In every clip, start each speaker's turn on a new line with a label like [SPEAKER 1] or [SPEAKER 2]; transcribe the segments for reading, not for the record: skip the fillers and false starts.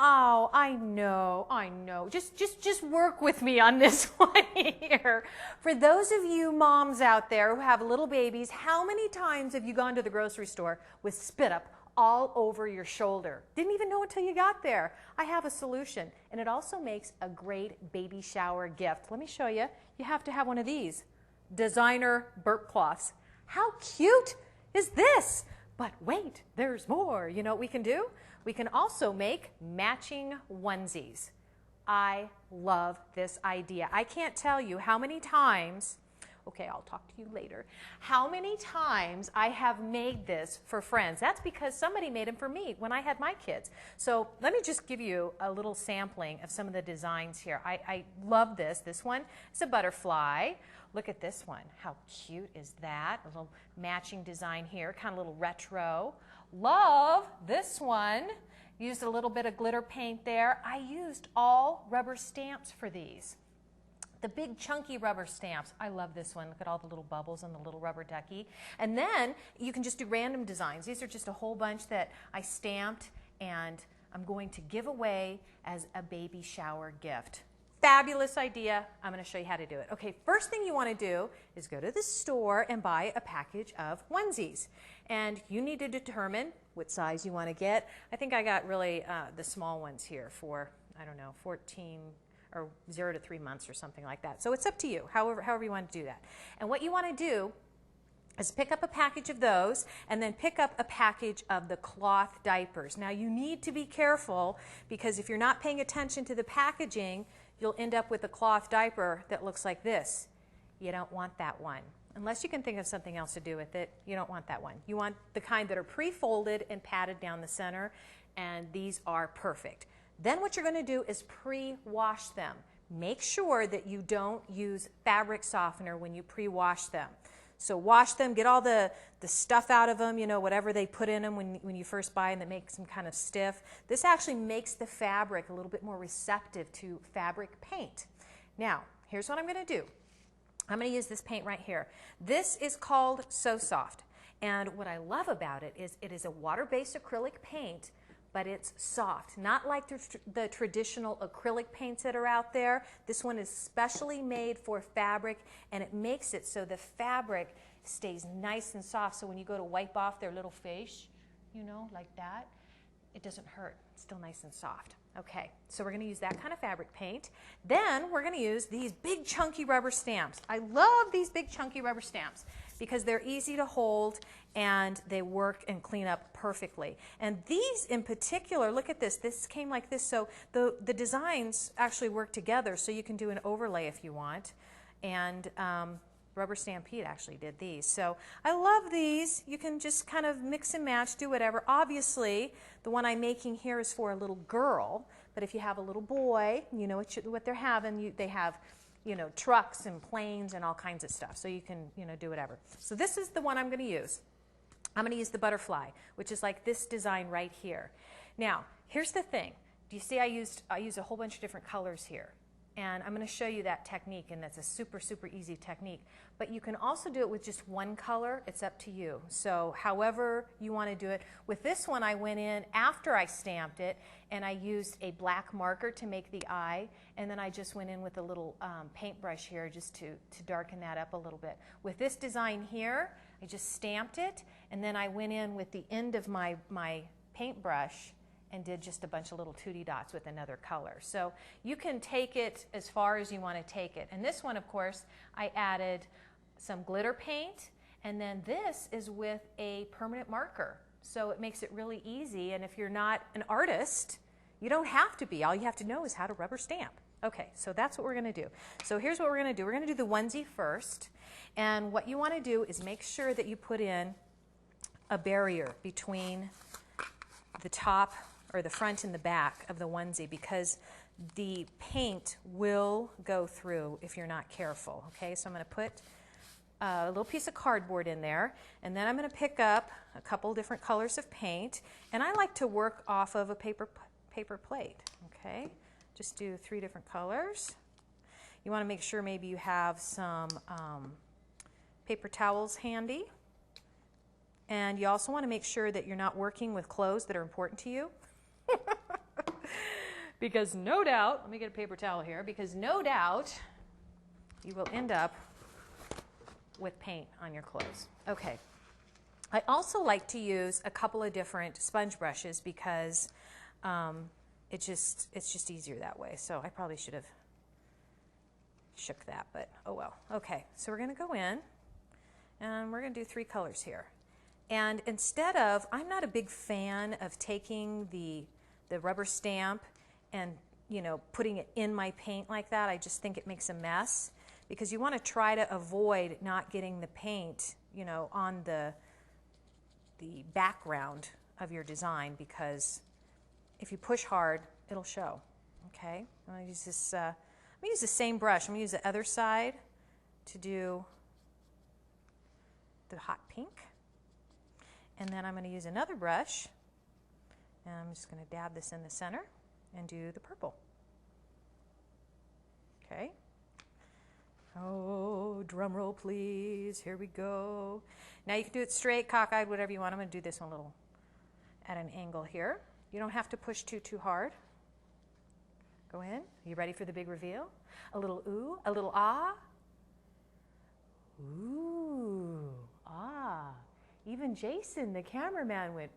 [SPEAKER 1] Oh, I know. Just work with me on this one here. For those of you moms out there who have little babies, how many times have you gone to the grocery store with spit up all over your shoulder? Didn't even know until you got there. I have a solution, and it also makes a great baby shower gift. Let me show you. You have to have one of these designer burp cloths. How cute is this? But wait, there's more. You know what we can do? We can also make matching onesies. I love this idea. I can't tell you how many times, okay, I'll talk to you later, how many times I have made this for friends. That's because somebody made them for me when I had my kids. So let me just give you a little sampling of some of the designs here. I love this. This one is a butterfly. Look at this one. How cute is that? A little matching design here, kind of a little retro. Love this one. Used a little bit of glitter paint there. I used all rubber stamps for these. The big chunky rubber stamps. I love this one. Look at all the little bubbles and the little rubber ducky. And then you can just do random designs. These are just a whole bunch that I stamped and I'm going to give away as a baby shower gift. Fabulous idea. I'm going to show you how to do it. Okay, first thing you want to do is go to the store and buy a package of onesies. And you need to determine what size you want to get. I think I got really the small ones here for, I don't know, 14 or 0 to 3 months or something like that. So it's up to you, however you want to do that. And what you want to do is pick up a package of those and then pick up a package of the cloth diapers. Now you need to be careful because if you're not paying attention to the packaging, you'll end up with a cloth diaper that looks like this. You don't want that one. Unless you can think of something else to do with it, you don't want that one. You want the kind that are pre-folded and padded down the center, and these are perfect. Then what you're going to do is pre-wash them. Make sure that you don't use fabric softener when you pre-wash them. So wash them, get all the stuff out of them, you know, whatever they put in them when you first buy them that makes them kind of stiff. This actually makes the fabric a little bit more receptive to fabric paint. Now, here's what I'm going to do. I'm going to use this paint right here. This is called So Soft. And what I love about it is a water-based acrylic paint, but it's soft. Not like the traditional acrylic paints that are out there. This one is specially made for fabric, and it makes it so the fabric stays nice and soft. So when you go to wipe off their little face, you know, like that, it doesn't hurt. It's still nice and soft. Okay, so we're going to use that kind of fabric paint. Then we're going to use these big chunky rubber stamps. I love these big chunky rubber stamps because they're easy to hold and they work and clean up perfectly. And these in particular, look at this. This came like this, so the designs actually work together, so you can do an overlay if you want. And Rubber Stampede actually did these. So I love these. You can just kind of mix and match, do whatever. Obviously, the one I'm making here is for a little girl, but if you have a little boy, you know what they're having. They have, you know, trucks and planes and all kinds of stuff. So you can, you know, do whatever. So this is the one I'm going to use. I'm going to use the butterfly, which is like this design right here. Now, here's the thing. Do you see I used a whole bunch of different colors here? And I'm going to show you that technique, and that's a super, super easy technique. But you can also do it with just one color. It's up to you. So however you want to do it. With this one, I went in after I stamped it, and I used a black marker to make the eye, and then I just went in with a little paintbrush here just to darken that up a little bit. With this design here, I just stamped it, and then I went in with the end of my paintbrush and did just a bunch of little 2D dots with another color. So you can take it as far as you want to take it. And this one, of course, I added some glitter paint, and then this is with a permanent marker. So it makes it really easy, and if you're not an artist, you don't have to be. All you have to know is how to rubber stamp. Okay, so that's what we're going to do. So here's what we're going to do. We're going to do the onesie first, and what you want to do is make sure that you put in a barrier between the top or the front and the back of the onesie, because the paint will go through if you're not careful. Okay, so I'm going to put a little piece of cardboard in there, and then I'm going to pick up a couple different colors of paint, and I like to work off of a paper plate. Okay, just do 3 different colors. You want to make sure maybe you have some paper towels handy, and you also want to make sure that you're not working with clothes that are important to you. Because no doubt, let me get a paper towel here, because no doubt you will end up with paint on your clothes. Okay. I also like to use a couple of different sponge brushes because it's just easier that way. So I probably should have shook that, but oh well. Okay, so we're going to go in and we're going to do 3 colors here. And instead of, I'm not a big fan of taking the rubber stamp and, you know, putting it in my paint like that. I just think it makes a mess because you want to try to avoid not getting the paint, you know, on the background of your design, because if you push hard, it'll show. Okay, I'm going to use this. I'm going to use the same brush. I'm going to use the other side to do the hot pink. And then I'm going to use another brush, and I'm just going to dab this in the center and do the purple. Okay. Oh, drum roll, please. Here we go. Now you can do it straight, cockeyed, whatever you want. I'm going to do this one a little at an angle here. You don't have to push too hard. Go in. Are you ready for the big reveal? A little ooh, a little ah. Ooh, ah. Even Jason, the cameraman, went,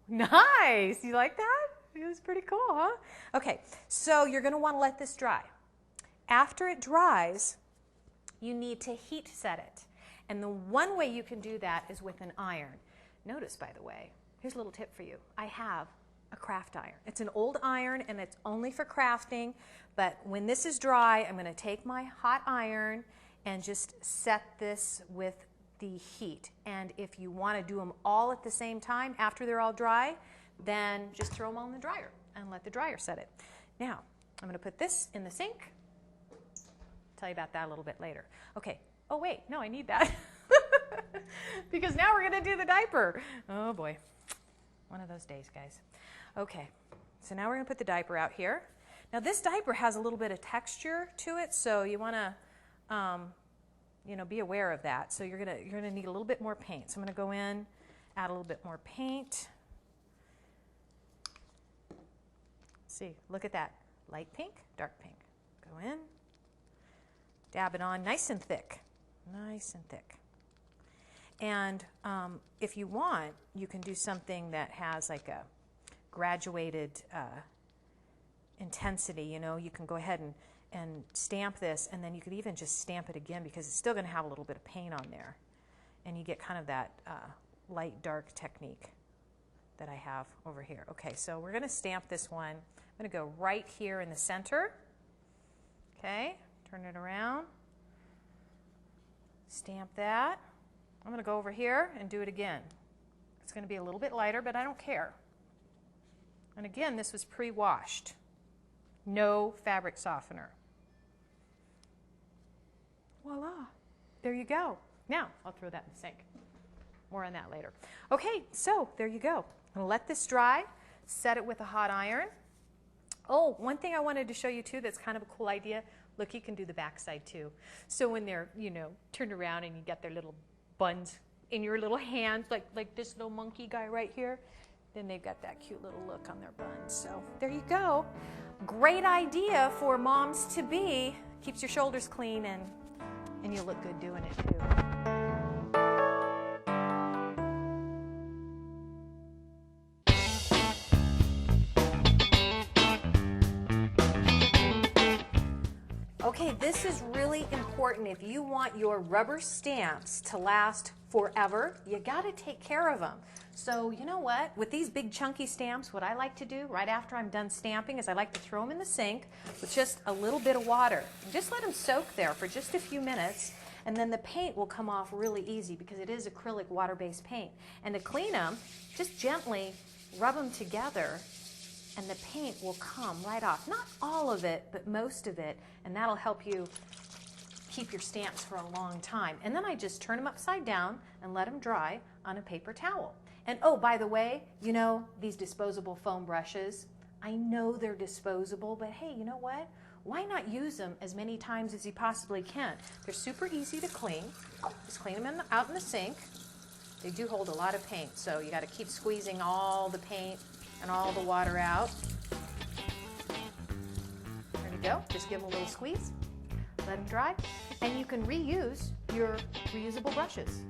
[SPEAKER 1] nice. You like that? It was pretty cool, huh? Okay, so you're going to want to let this dry. After it dries, you need to heat set it. And the one way you can do that is with an iron. Notice, by the way, here's a little tip for you. I have a craft iron. It's an old iron, and it's only for crafting. But when this is dry, I'm going to take my hot iron and just set this with the heat. And if you want to do them all at the same time after they're all dry, then just throw them all in the dryer and let the dryer set it. Now, I'm going to put this in the sink. Tell you about that a little bit later. Okay. Oh, wait. No, I need that. Because now we're going to do the diaper. Oh, boy. One of those days, guys. Okay. So now we're going to put the diaper out here. Now, this diaper has a little bit of texture to it, so you want to you know, be aware of that. So you're gonna need a little bit more paint. So I'm gonna go in, add a little bit more paint. See, look at that. Light pink, dark pink. Go in, dab it on nice and thick. Nice and thick. And if you want, you can do something that has like a graduated intensity. You know, you can go ahead and stamp this, and then you could even just stamp it again because it's still going to have a little bit of paint on there. And you get kind of that light-dark technique that I have over here. Okay, so we're going to stamp this one. I'm going to go right here in the center. Okay, turn it around. Stamp that. I'm going to go over here and do it again. It's going to be a little bit lighter, but I don't care. And again, this was pre-washed. No fabric softener. Voila, there you go. Now, I'll throw that in the sink. More on that later. Okay, so there you go. I'm going to let this dry, set it with a hot iron. Oh, one thing I wanted to show you too that's kind of a cool idea. Look, you can do the backside too. So when they're, you know, turned around and you got their little buns in your little hands, like this little monkey guy right here, then they've got that cute little look on their buns. So there you go. Great idea for moms to be. Keeps your shoulders clean, and you look good doing it too. Okay, this is really important. If you want your rubber stamps to last forever, you got to take care of them. So you know what? With these big chunky stamps, what I like to do right after I'm done stamping is I like to throw them in the sink with just a little bit of water. And just let them soak there for just a few minutes, and then the paint will come off really easy because it is acrylic water-based paint. And to clean them, just gently rub them together, and the paint will come right off. Not all of it, but most of it, and that'll help you keep your stamps for a long time. And then I just turn them upside down and let them dry on a paper towel. And oh, by the way, you know, these disposable foam brushes, I know they're disposable, but hey, you know what? Why not use them as many times as you possibly can? They're super easy to clean. Just clean them out in the sink. They do hold a lot of paint, so you got to keep squeezing all the paint and all the water out. go. Just give them a little squeeze. Let them dry. And you can reuse your reusable brushes.